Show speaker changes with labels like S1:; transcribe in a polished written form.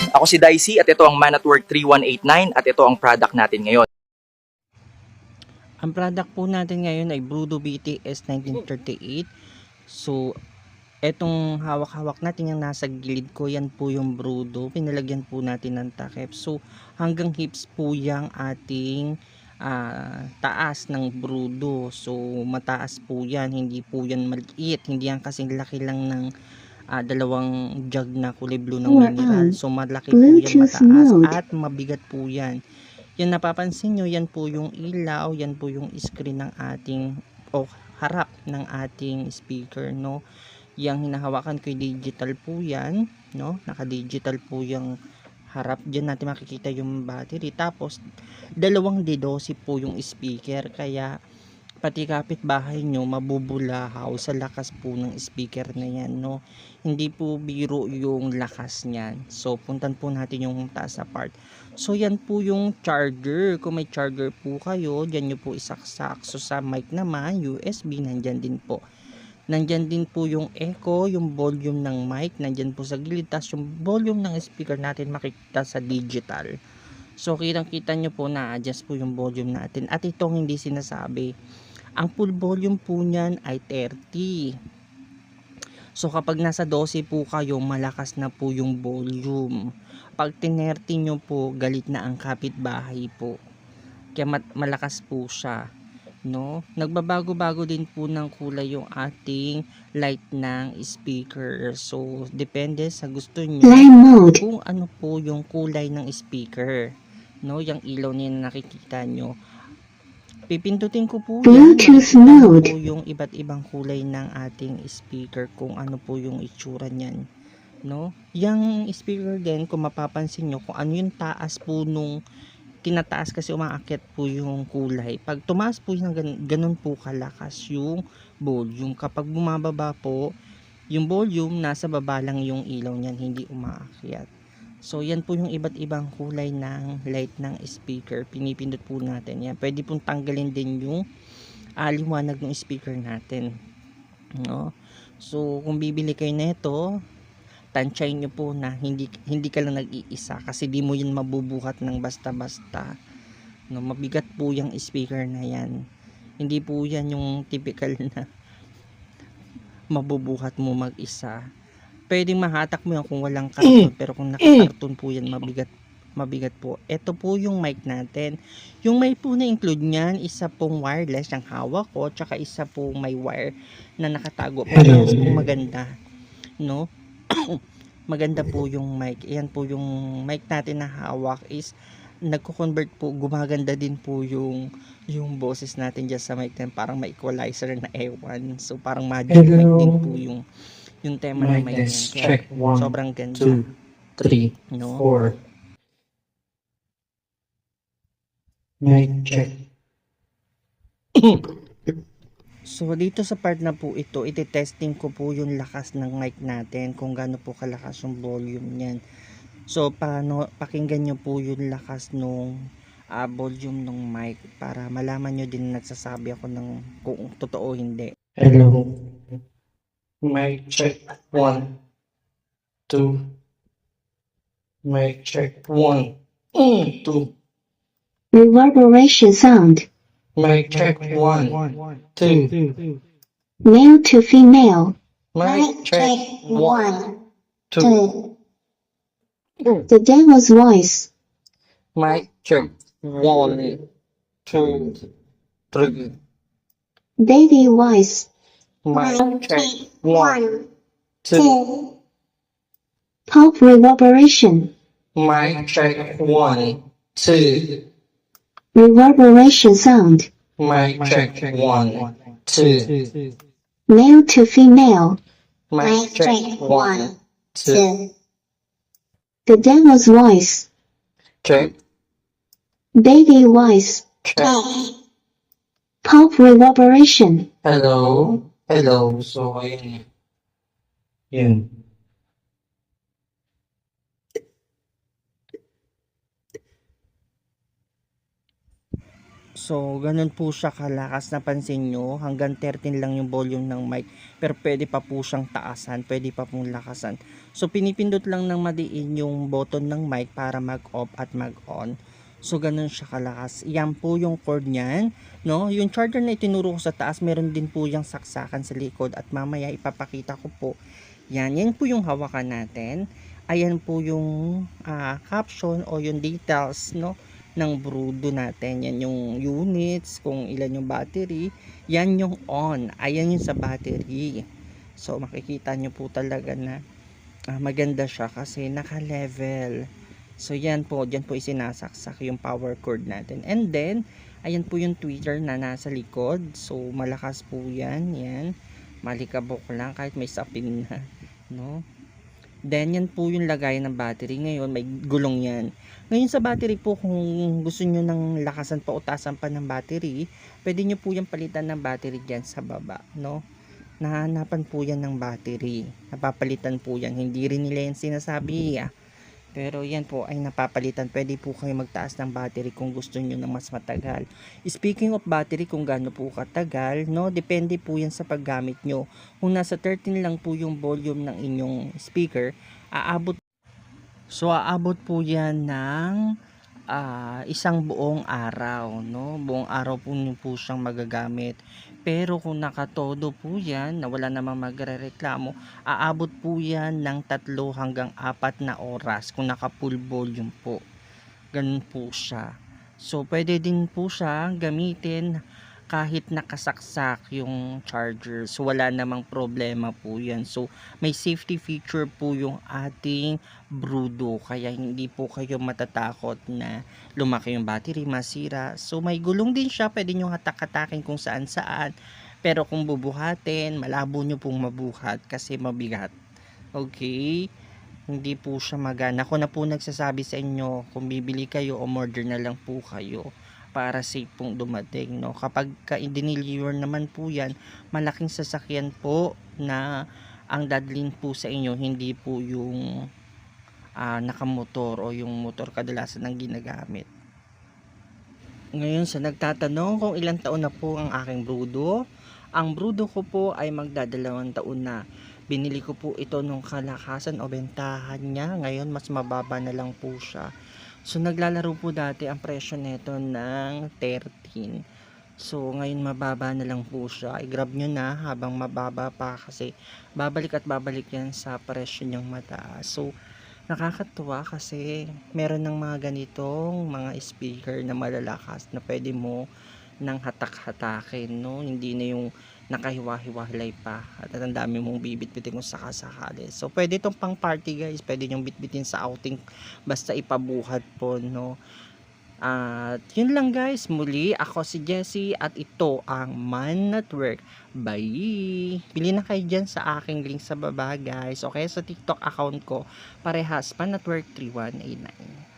S1: Ako si Dicey at ito ang Man at Work 3189 at ito ang product natin ngayon.
S2: Ang product po natin ngayon ay Brudo BTS 1938. So, etong hawak-hawak natin yung nasa gilid ko, yan po yung Brudo. Pinalagyan po natin ng takip. So, hanggang hips po yung ating taas ng Brudo. So, mataas po yan. Hindi po yan maliit. Hindi yan kasing laki lang ng dalawang jug na kulay blue ng mineral. So, malaki po yan, mataas at mabigat po yan. Yan napapansin nyo, yan po yung ilaw, yan po yung screen ng ating harap ng ating speaker, no. Yang hinahawakan ko digital po yan, no. Naka-digital po yung harap. Diyan natin makikita yung battery. Tapos dalawang D12 po yung speaker, kaya pati kapitbahay nyo mabubulahaw sa lakas po ng speaker na yan, no. Hindi po biro yung lakas niyan. So puntan po natin yung taas sa part. So yan po yung charger. Kung may charger po kayo, dyan nyo po isaksak. So sa mic naman, USB, nandyan din po. Nandyan din po yung echo, yung volume ng mic, nandyan po sa gilid. Tapos yung volume ng speaker natin makikita sa digital. So kitang-kita nyo po na adjust po yung volume natin. At itong hindi sinasabi, ang full volume po niyan ay 30. So kapag nasa 12 po kayo, malakas na po yung volume. Pag 10 nyo po, galit na ang kapitbahay po. Kaya malakas po siya, no? Nagbabago-bago din po ng kulay yung ating light ng speaker. So depende sa gusto niyo kung ano po yung kulay ng speaker, no? Yung ilaw niya na nakikita nyo. Pipindutin ko po yan, makikita po yung iba't ibang kulay ng ating speaker, kung ano po yung itsura niyan, no. Yung speaker din, kung mapapansin nyo, kung ano yung taas po nung tinataas, kasi umaakyat po yung kulay. Pag tumaas po yung ganun po kalakas yung volume. Kapag bumababa po yung volume, nasa baba lang yung ilaw niyan, hindi umaakyat. So yan po yung iba't ibang kulay ng light ng speaker. Pinipindot po natin yan. Pwede pong tanggalin din yung liwanag ng speaker natin, no? So kung bibili kayo nito, tansyahin nyo po na hindi ka lang nag-iisa, kasi di mo yan mabubuhat ng basta-basta, no? Mabigat po yung speaker na yan. Hindi po yan yung typical na mabubuhat mo mag-isa. Pwedeng mahatak mo yan kung walang karton, pero kung naka-karton po yan, mabigat po. Ito po yung mic natin. Yung mic po na include niyan, isa pong wireless ang hawak ko, tsaka isa pong may wire na nakatago. Parehas po maganda, no? Maganda po yung mic. Ayan po yung mic natin na hawak, is nagko-convert po, gumaganda din po yung boses natin dyan sa mic natin. Parang may equalizer na ewan. So parang magic mic din po yung tema ng mic niyan. Kaya sobrang ganda.
S3: 2, 3,
S2: no?
S3: 4. Mic check.
S2: So dito sa part na po ito, iti-testing ko po yung lakas ng mic natin, kung gaano po kalakas yung volume niyan. So pakinggan nyo po yung lakas nung volume ng mic, para malaman nyo din na nagsasabi ako ng kung totoo hindi.
S3: Hello. Mic check 1, 2. Mic check 1, 2.
S4: Reverberation sound.
S3: Mic check 1, 2.
S4: Male to female.
S3: Mic check 1, 2.
S4: The demo's voice.
S3: Mic check 1, 2, 3.
S4: Baby voice.
S3: Mic check 1, 2.
S4: Pulp reverberation.
S3: Mic check 1, 2.
S4: Reverberation sound.
S3: Mic check 1, 2.
S4: Male to female.
S3: Mic check 1, 2.
S4: The demo's voice.
S3: Check,
S4: Baby voice.
S3: check.
S4: Pulp reverberation.
S3: Hello, hello. So, ayun. Yun.
S2: So, ganun po siya kalakas. Napansin nyo, hanggang 13 lang yung volume ng mic. Pero pwede pa po siyang taasan, pwede pa pong lakasan. So, pinipindot lang ng madiin yung button ng mic para mag-off at mag-on. So, ganun siya kalakas. Yan po yung cord niyan. No? Yung charger na itinuro ko sa taas, meron din po yung saksakan sa likod. At mamaya ipapakita ko po. Yan po yung hawakan natin. Ayan po yung caption o yung details, no, ng Brudo natin. Yan yung units, kung ilan yung battery. Yan yung on. Ayan yung sa battery. So, makikita nyo po talaga na maganda siya kasi naka-level. So, yan po. Diyan po isinasaksak yung power cord natin. And then, ayan po yung tweeter na nasa likod. So, malakas po yan. Yan. Malikabok lang kahit may sapin na. No? Then, yan po yung lagay ng battery. Ngayon, may gulong yan. Ngayon sa battery po, kung gusto nyo ng lakasan pa o tasan pa ng battery, pwede nyo po yung palitan ng battery dyan sa baba. No? Nahanapan po yan ng battery. Napapalitan po yan. Hindi rin nila yan sinasabi. Pero yan po ay napapalitan. Pwede po kayo magtaas ng battery kung gusto nyo na mas matagal. Speaking of battery, kung gaano po katagal, no, depende po yan sa paggamit nyo. Kung nasa 13 lang po yung volume ng inyong speaker, aabot po yan ng isang buong araw, no? Buong araw po nyo po siyang magagamit. Pero kung nakatodo po yan, na wala namang magrereklamo, aabot po yan ng 3 hanggang 4 na oras kung naka full volume po. Ganun po siya. So, pwede din po siya gamitin kahit nakasaksak yung charger. So, wala namang problema po yan. So, may safety feature po yung ating Brudo. Kaya hindi po kayo matatakot na lumaki yung battery, masira. So, may gulong din siya. Pwede nyo hatak-hatakin kung saan-saan. Pero kung bubuhatin, malabo nyo pong mabuhat kasi mabigat. Okay? Hindi po siya magana. Ako na po nagsasabi sa inyo, kung bibili kayo o order na lang po kayo para safe pong dumating, no? Kapag ka-deliver naman po yan, malaking sasakyan po na ang dadalhin po sa inyo, hindi po yung nakamotor o yung motor kadalasan ang ginagamit. Ngayon sa nagtatanong kung ilang taon na po ang aking Brudo, ang Brudo ko po ay magdadalawang taon na. Binili ko po ito nung kalakasan o bentahan niya. Ngayon mas mababa na lang po siya. So naglalaro po dati ang presyo nito ng 13. So ngayon mababa na lang po siya. I-grab nyo na habang mababa pa kasi babalik at babalik yan sa presyo niyang mataas. So nakakatuwa kasi meron ng mga ganitong mga speaker na malalakas na pwede mo nang hatak-hatakin, no? Hindi na yung nakahiwa-hiwalay pa at ang dami mong bibit-bitin kung sakasakali. So pwede itong pang party guys, pwede yung bitbitin sa outing basta ipabuhat po, no? At yun lang guys, muli ako si Jessie at ito ang Man Network. Bye! Bili na kayo dyan sa aking link sa baba guys. Okay, sa TikTok account ko parehas Man Network 3189.